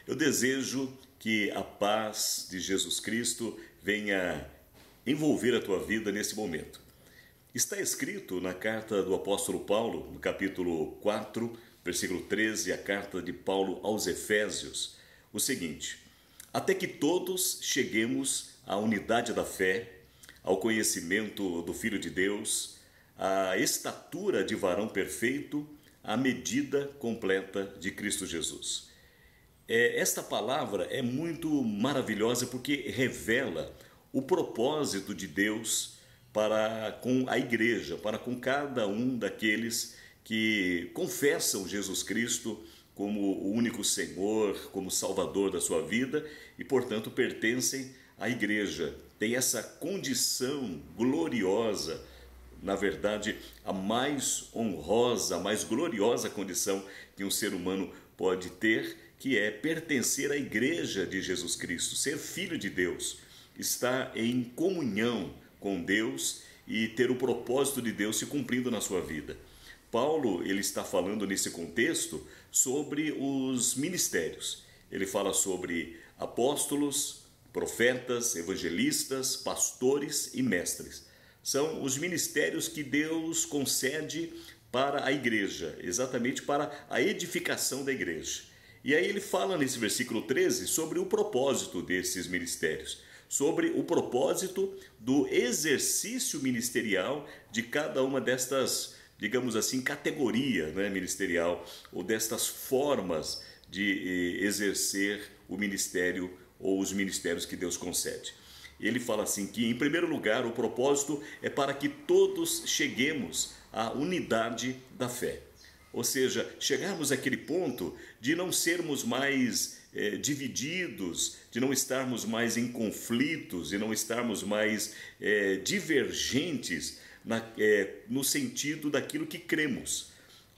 Eu desejo que a paz de Jesus Cristo venha envolver a tua vida nesse momento. Está escrito na carta do apóstolo Paulo, no capítulo 4, versículo 13, a carta de Paulo aos Efésios, o seguinte: até que todos cheguemos à unidade da fé, ao conhecimento do Filho de Deus, à estatura de varão perfeito, à medida completa de Cristo Jesus. Esta palavra é muito maravilhosa porque revela o propósito de Deus para com a igreja, para com cada um daqueles que confessam Jesus Cristo como o único Senhor, como Salvador da sua vida e, portanto, pertencem à igreja. Tem essa condição gloriosa, na verdade, a mais honrosa, a mais gloriosa condição que um ser humano pode ter, que é pertencer à igreja de Jesus Cristo, ser filho de Deus, estar em comunhão com Deus e ter o propósito de Deus se cumprindo na sua vida. Paulo, ele está falando nesse contexto sobre os ministérios. Ele fala sobre apóstolos, profetas, evangelistas, pastores e mestres. São os ministérios que Deus concede para a igreja, exatamente para a edificação da igreja. E aí ele fala nesse versículo 13 sobre o propósito desses ministérios, sobre o propósito do exercício ministerial de cada uma destas, digamos assim, categoria, né, ministerial, ou destas formas de exercer o ministério ou os ministérios que Deus concede. Ele fala assim que, em primeiro lugar, o propósito é para que todos cheguemos à unidade da fé. Ou seja, chegarmos àquele ponto de não sermos mais divididos, de não estarmos mais em conflitos, de não estarmos mais divergentes no sentido daquilo que cremos.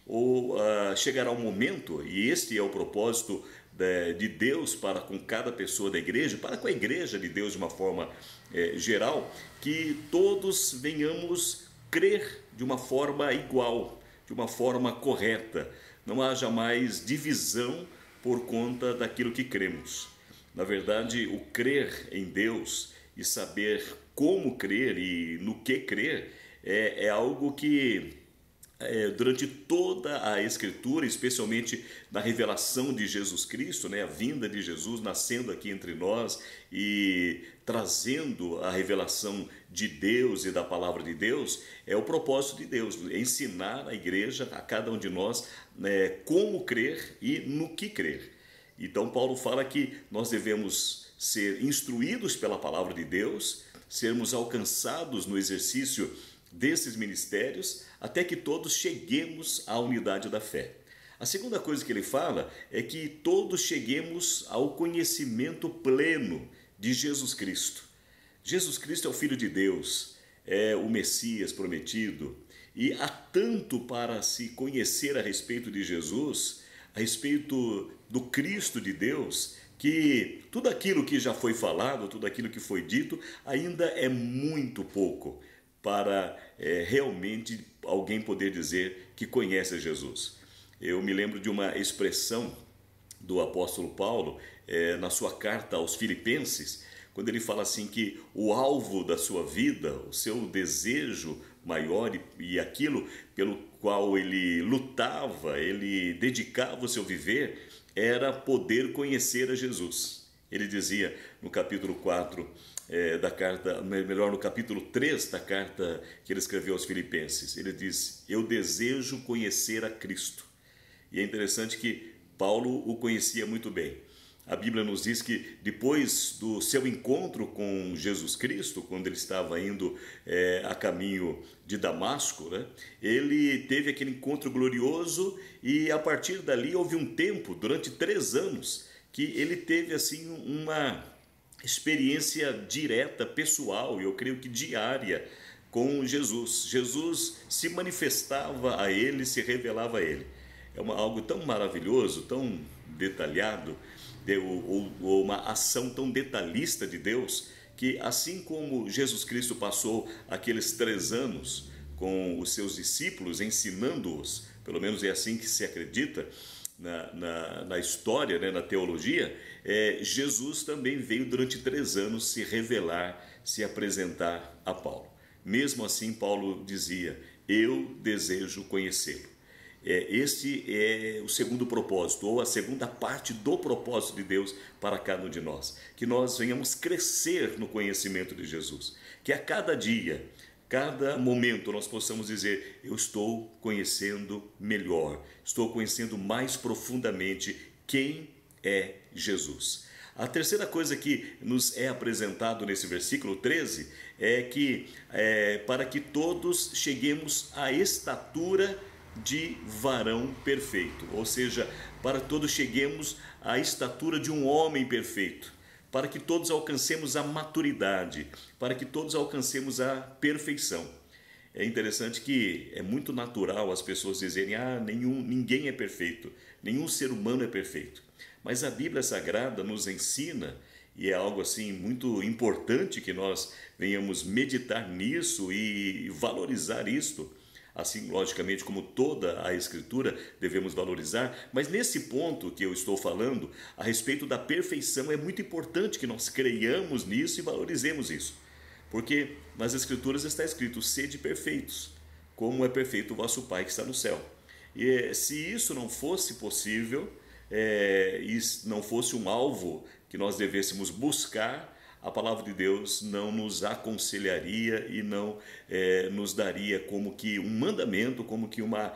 Ou chegará um momento, e este é o propósito de Deus para com cada pessoa da igreja, para com a igreja de Deus de uma forma geral, que todos venhamos crer de uma forma igual, de uma forma correta, não haja mais divisão por conta daquilo que cremos. Na verdade, o crer em Deus e saber como crer e no que crer é algo que durante toda a Escritura, especialmente na revelação de Jesus Cristo, né, a vinda de Jesus nascendo aqui entre nós e trazendo a revelação de Deus e da palavra de Deus, é o propósito de Deus, ensinar a igreja, a cada um de nós, como crer e no que crer. Então Paulo fala que nós devemos ser instruídos pela palavra de Deus, sermos alcançados no exercício desses ministérios, até que todos cheguemos à unidade da fé. A segunda coisa que ele fala é que todos cheguemos ao conhecimento pleno de Jesus Cristo. Jesus Cristo é o Filho de Deus, é o Messias prometido, e há tanto para se conhecer a respeito de Jesus, a respeito do Cristo de Deus, que tudo aquilo que já foi falado, tudo aquilo que foi dito, ainda é muito pouco para realmente alguém poder dizer que conhece Jesus. Eu me lembro de uma expressão do apóstolo Paulo na sua carta aos Filipenses, quando ele fala assim que o alvo da sua vida, o seu desejo maior e aquilo pelo qual ele lutava, ele dedicava o seu viver, era poder conhecer a Jesus. Ele dizia no capítulo 4 da carta, melhor, no capítulo 3 da carta que ele escreveu aos Filipenses, ele diz: eu desejo conhecer a Cristo. E é interessante que Paulo o conhecia muito bem. A Bíblia nos diz que depois do seu encontro com Jesus Cristo, quando ele estava indo a caminho de Damasco, né, ele teve aquele encontro glorioso e a partir dali houve um tempo, durante 3 anos, que ele teve assim uma experiência direta, pessoal, e eu creio que diária, com Jesus. Jesus se manifestava a ele, se revelava a ele. É algo tão maravilhoso, tão detalhado, ou uma ação tão detalhista de Deus, que assim como Jesus Cristo passou aqueles 3 anos com os seus discípulos, ensinando-os, pelo menos é assim que se acredita, na história, né, na teologia, Jesus também veio durante 3 anos se revelar, se apresentar a Paulo. Mesmo assim, Paulo dizia: eu desejo conhecê-lo. Este é o segundo propósito, ou a segunda parte do propósito de Deus para cada um de nós, que nós venhamos crescer no conhecimento de Jesus, que a cada dia, cada momento nós possamos dizer: eu estou conhecendo melhor, estou conhecendo mais profundamente quem é Jesus. A terceira coisa que nos é apresentado nesse versículo 13 é que para que todos cheguemos à estatura de varão perfeito, ou seja, para que todos cheguemos à estatura de um homem perfeito, para que todos alcancemos a maturidade, para que todos alcancemos a perfeição. É interessante que é muito natural as pessoas dizerem: ninguém é perfeito, nenhum ser humano é perfeito. Mas a Bíblia Sagrada nos ensina, e é algo assim muito importante que nós venhamos meditar nisso e valorizar isto, assim, logicamente, como toda a Escritura devemos valorizar, mas nesse ponto que eu estou falando, a respeito da perfeição, é muito importante que nós creiamos nisso e valorizemos isso. Porque nas Escrituras está escrito: sede perfeitos, como é perfeito o vosso Pai que está no céu. E se isso não fosse possível, e não fosse um alvo que nós devêssemos buscar, a palavra de Deus não nos aconselharia e não nos daria como que um mandamento, como que uma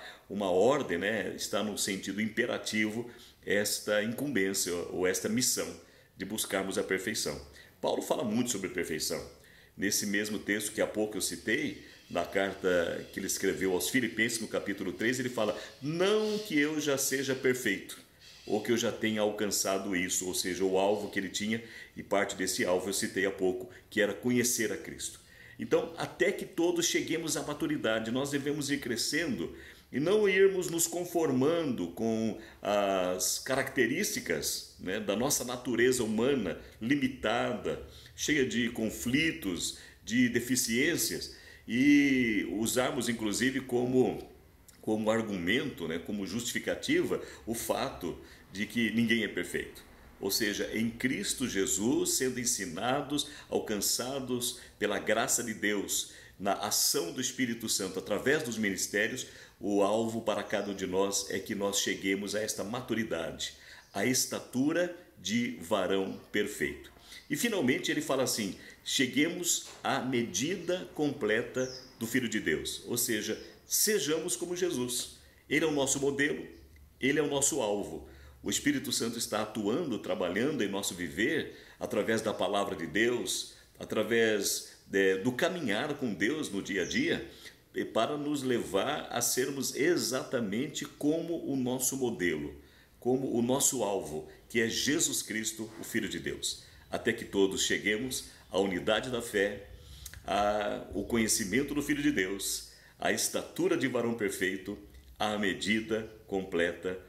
ordem, né? Está no sentido imperativo esta incumbência ou esta missão de buscarmos a perfeição. Paulo fala muito sobre perfeição. Nesse mesmo texto que há pouco eu citei, na carta que ele escreveu aos Filipenses, no capítulo 3, ele fala: não que eu já seja perfeito, ou que eu já tenha alcançado isso, ou seja, o alvo que ele tinha, e parte desse alvo eu citei há pouco, que era conhecer a Cristo. Então, até que todos cheguemos à maturidade, nós devemos ir crescendo e não irmos nos conformando com as características, né, da nossa natureza humana limitada, cheia de conflitos, de deficiências, e usarmos inclusive como argumento, né, como justificativa, o fato de que ninguém é perfeito. Ou seja, em Cristo Jesus, sendo ensinados, alcançados pela graça de Deus, na ação do Espírito Santo, através dos ministérios, o alvo para cada um de nós é que nós cheguemos a esta maturidade, a estatura de varão perfeito. E finalmente ele fala assim: cheguemos à medida completa do Filho de Deus, ou seja, sejamos como Jesus. Ele é o nosso modelo, ele é o nosso alvo. O Espírito Santo está atuando, trabalhando em nosso viver, através da palavra de Deus, através do caminhar com Deus no dia a dia, para nos levar a sermos exatamente como o nosso modelo, como o nosso alvo, que é Jesus Cristo, o Filho de Deus. Até que todos cheguemos à unidade da fé, ao conhecimento do Filho de Deus, à estatura de varão perfeito, à medida completa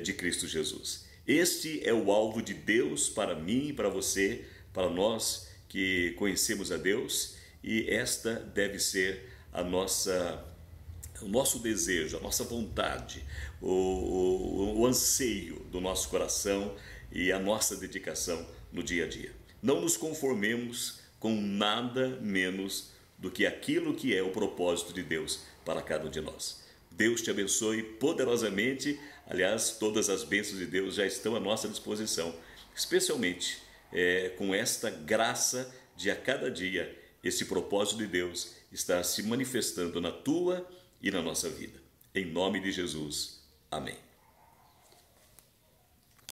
de Cristo Jesus. Este é o alvo de Deus para mim, para você, para nós que conhecemos a Deus, e esta deve ser o nosso desejo, a nossa vontade, o anseio do nosso coração e a nossa dedicação no dia a dia. Não nos conformemos com nada menos do que aquilo que é o propósito de Deus para cada um de nós. Deus te abençoe poderosamente. Aliás, todas as bênçãos de Deus já estão à nossa disposição, especialmente com esta graça de a cada dia esse propósito de Deus estar se manifestando na tua e na nossa vida. Em nome de Jesus. Amém.